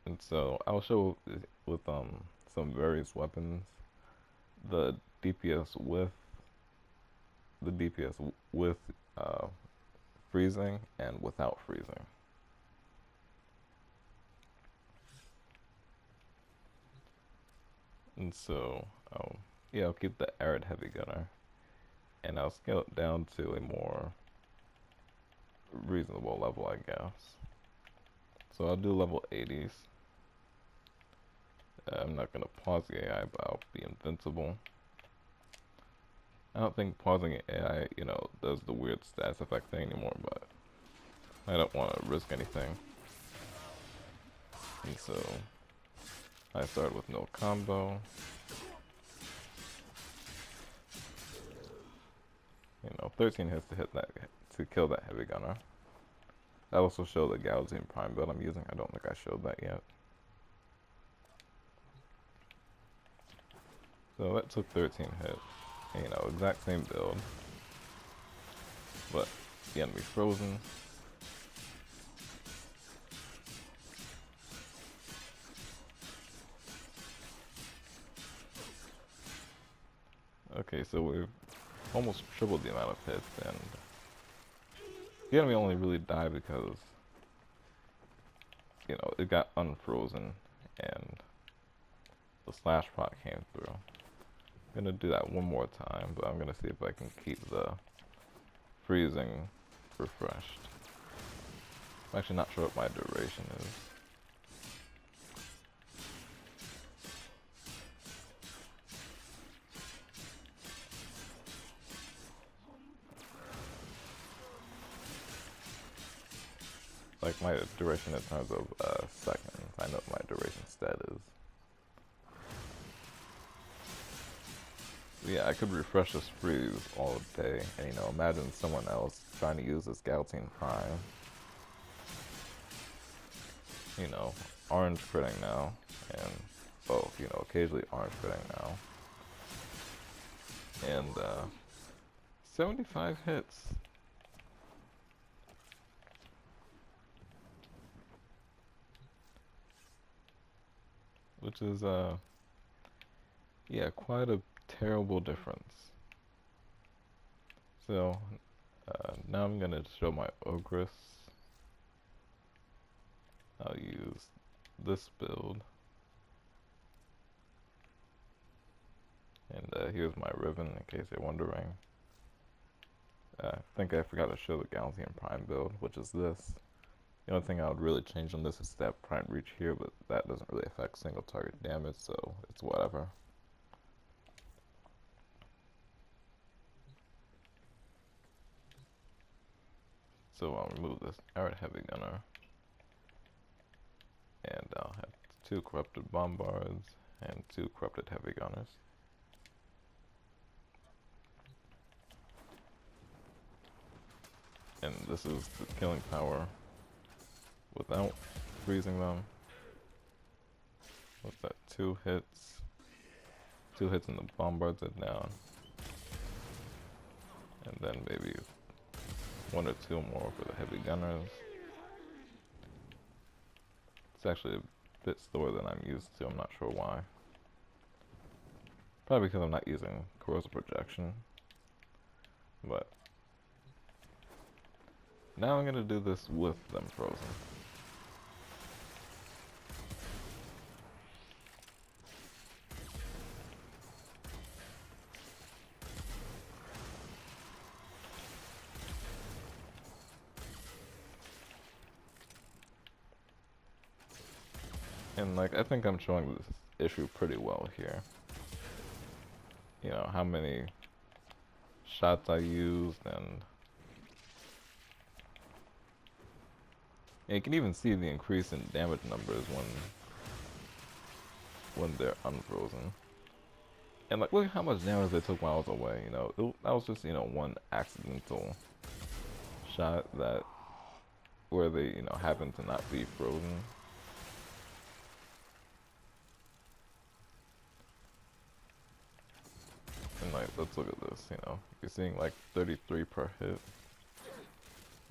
And so I'll show with some various weapons the DPS with the DPS with uh, freezing and without freezing. And so yeah, I'll keep the arid heavy gunner, and I'll scale it down to a more reasonable level, I guess. So I'll do level 80s. I'm not gonna pause the AI, but I'll be invincible. I don't think pausing AI, does the weird stats effect thing anymore, but I don't want to risk anything. And so I start with no combo. 13 hits to hit that to kill that heavy gunner. I also show the Gaussian Prime build I'm using. I don't think I showed that yet. So that took 13 hits. Exact same build. But the enemy frozen. Okay, so we've almost tripled the amount of hits, and the enemy only really died because, it got unfrozen and the slash proc came through. I'm gonna do that one more time, but I'm gonna see if I can keep the freezing refreshed. I'm actually not sure what my duration is. Like my duration in terms of seconds. I know what my duration stat is. Yeah, I could refresh this freeze all day, and imagine someone else trying to use this Galtine Prime. Orange critting now, and occasionally orange critting now. And 75 hits. Which is yeah, quite a terrible difference. So now I'm gonna show my Ogress. I'll use this build. And here's my Riven, in case you're wondering. I think I forgot to show the Gaussian Prime build, which is this. The only thing I would really change on this is that Prime Reach here, but that doesn't really affect single target damage, so it's whatever. So I'll remove this Arid Heavy Gunner, and I'll have 2 Corrupted Bombards and 2 Corrupted Heavy Gunners. And this is the killing power without freezing them. What's that? 2 hits. 2 hits and the bombards are down. And then maybe 1 or 2 more for the heavy gunners. It's actually a bit slower than I'm used to. I'm not sure why. Probably because I'm not using corrosive projection. But now I'm gonna do this with them frozen. And I think I'm showing this issue pretty well here. How many shots I used, and you can even see the increase in damage numbers when they're unfrozen. And look at how much damage they took while I was away. That was just one accidental shot where they happened to not be frozen. And let's look at this. You're seeing 33 per hit,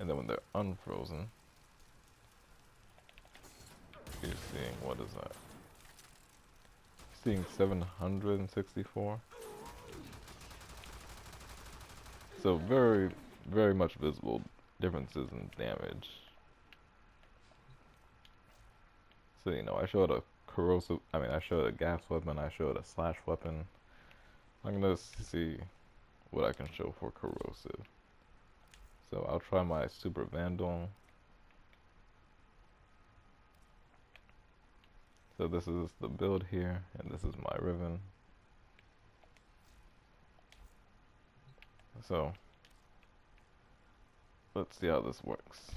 and then when they're unfrozen, You're seeing, what is that? Seeing 764. So very, very much visible differences in damage. So, you know, I showed a corrosive, I showed a gas weapon, I showed a slash weapon. I'm gonna see what I can show for corrosive. So I'll try my super vandal. So this is the build here, and this is my ribbon. So let's see how this works.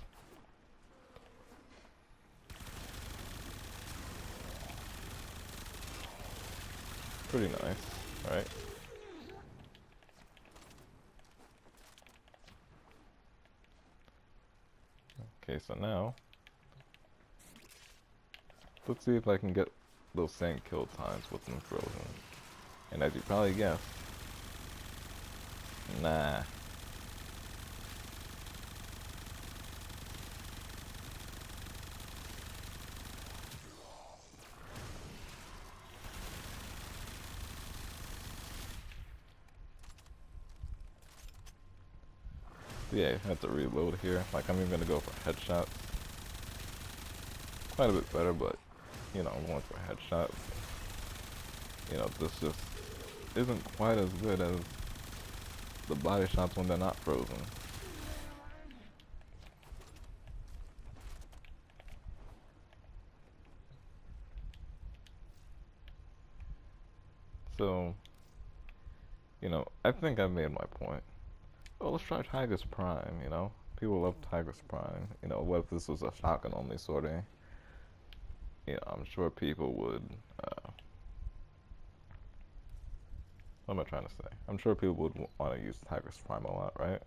Pretty nice, right? Okay, so now let's see if I can get those same kill times with them frozen. And as you probably guessed, nah. Yeah, I have to reload here. Like, I'm even gonna go for headshots. Quite a bit better, but you know, I'm going for headshots. You know, this just isn't quite as good as the body shots when they're not frozen. So, you know, I think I've made my point. Oh, let's try Tiger's Prime, you know? People love Tiger's Prime. You know, what if this was a shotgun only sortie? You know, I'm sure people would, what am I trying to say? I'm sure people would want to use Tiger's Prime a lot, right?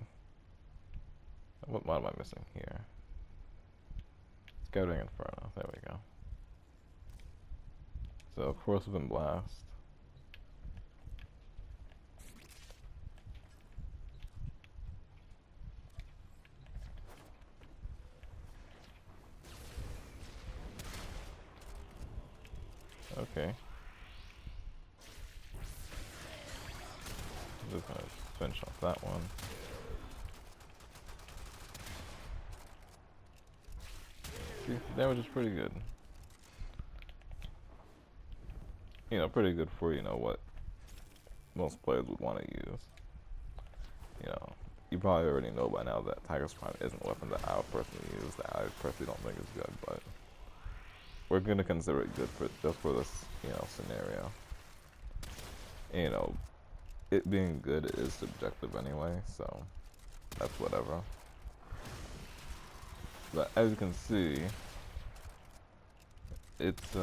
What am I missing here? Scouting Inferno, there we go. So, Corrosive and Blast. Okay. Just gonna finish off that one. See, damage is pretty good. You know, pretty good for, you know, what most players would want to use. You know, you probably already know by now that Tiger's Prime isn't a weapon that I would personally use, that I personally don't think is good, but we're gonna consider it good for just for this, you know, scenario. And, you know, it being good is subjective anyway, so that's whatever. But as you can see, it's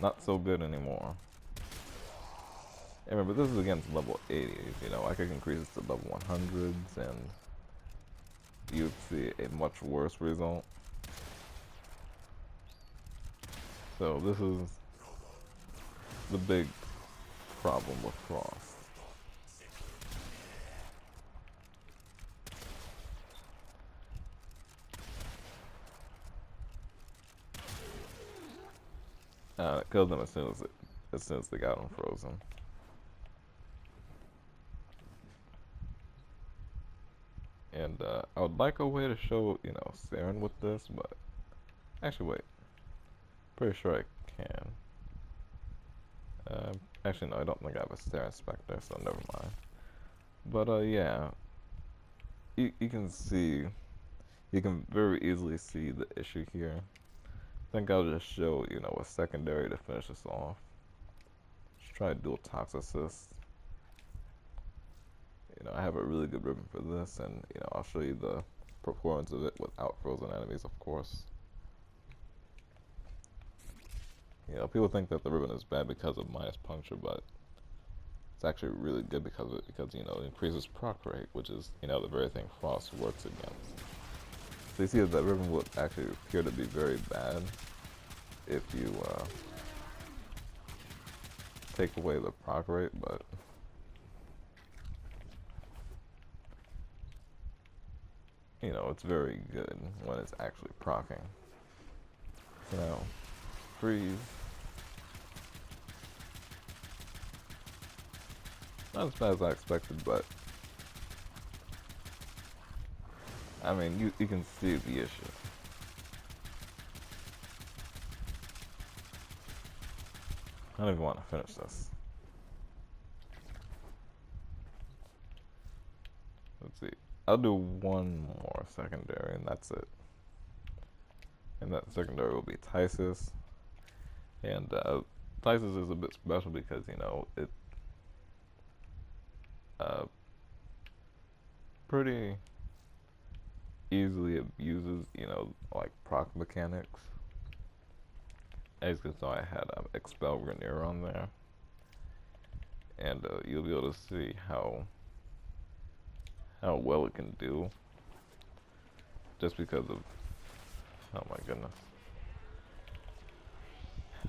not so good anymore. And remember, this is against level 80s, you know, I could increase this to level 100s and you'd see a much worse result. So this is the big problem with Frost. It killed them as soon as they got unfrozen. And I would like a way to show, you know, Saren with this, but actually wait. Pretty sure I can. Actually no, I don't think I have a Saren Spectre, so never mind. But yeah, you can see, you can very easily see the issue here. I think I'll just show, you know, a secondary to finish this off. Just try to dual Toxicist. You know, I have a really good ribbon for this, and you know, I'll show you the performance of it without frozen enemies, of course. You know, people think that the ribbon is bad because of minus puncture, but it's actually really good because of it, because, you know, it increases proc rate, which is, you know, the very thing Frost works against. So you see that the ribbon would actually appear to be very bad if you take away the proc rate, but you know, it's very good when it's actually proccing. So now, freeze. Not as bad as I expected, but I mean, you can see the issue. I don't even want to finish this. Let's see. I'll do one more secondary, and that's it. And that secondary will be Stasis. And Stasis is a bit special because, you know, it pretty easily abuses, you know, like proc mechanics. As you can see, I had Expel Grenier on there. And you'll be able to see how well it can do. Just because of, oh my goodness.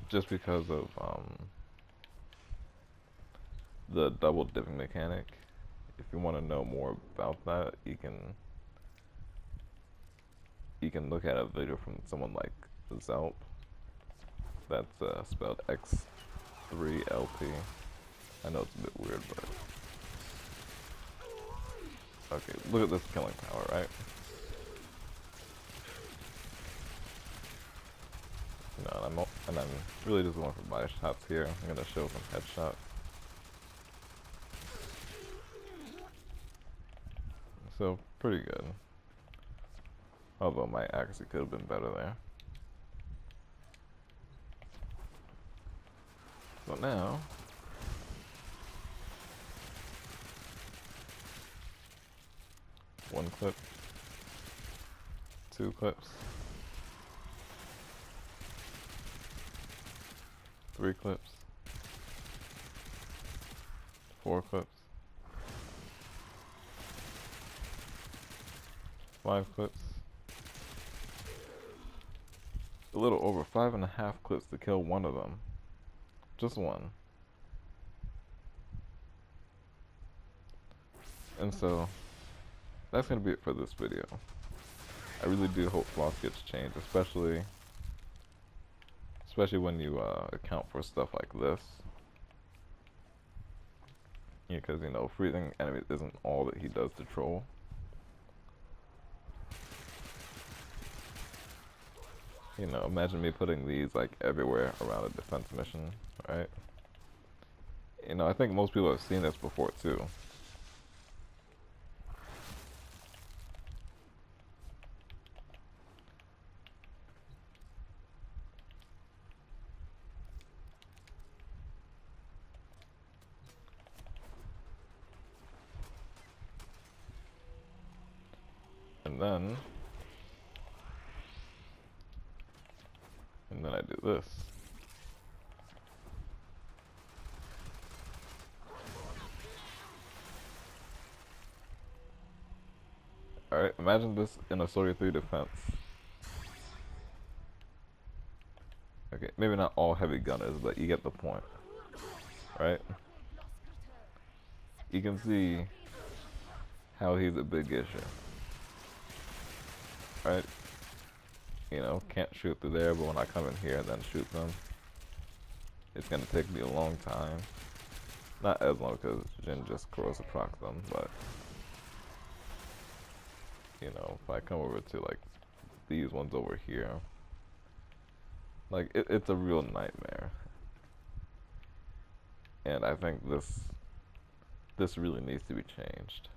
Just because of the double dipping mechanic. If you want to know more about that, you can look at a video from someone like Zelp. That's spelled X3LP. I know it's a bit weird, but okay. Look at this killing power, right? You know, and I'm really just going for body shots here. I'm gonna show some headshots. So pretty good. Although my accuracy could have been better there. So now, one clip, two clips, three clips, four clips, five clips, a little over 5.5 clips to kill one of them. Just one. And so, that's gonna be it for this video. I really do hope floss gets changed, especially when you account for stuff like this. Yeah, because you know, freezing enemies isn't all that he does to troll. You know, imagine me putting these like everywhere around a defense mission, right? You know, I think most people have seen this before too. And then I do this. Alright, imagine this in a sortie 3 defense. Okay, maybe not all heavy gunners, but you get the point. Right? You can see how he's a big issue. Right? You know, can't shoot through there, but when I come in here and then shoot them, it's gonna take me a long time. Not as long because Jin just corrosive procs them, but you know, if I come over to like these ones over here, like it's a real nightmare. And I think this really needs to be changed.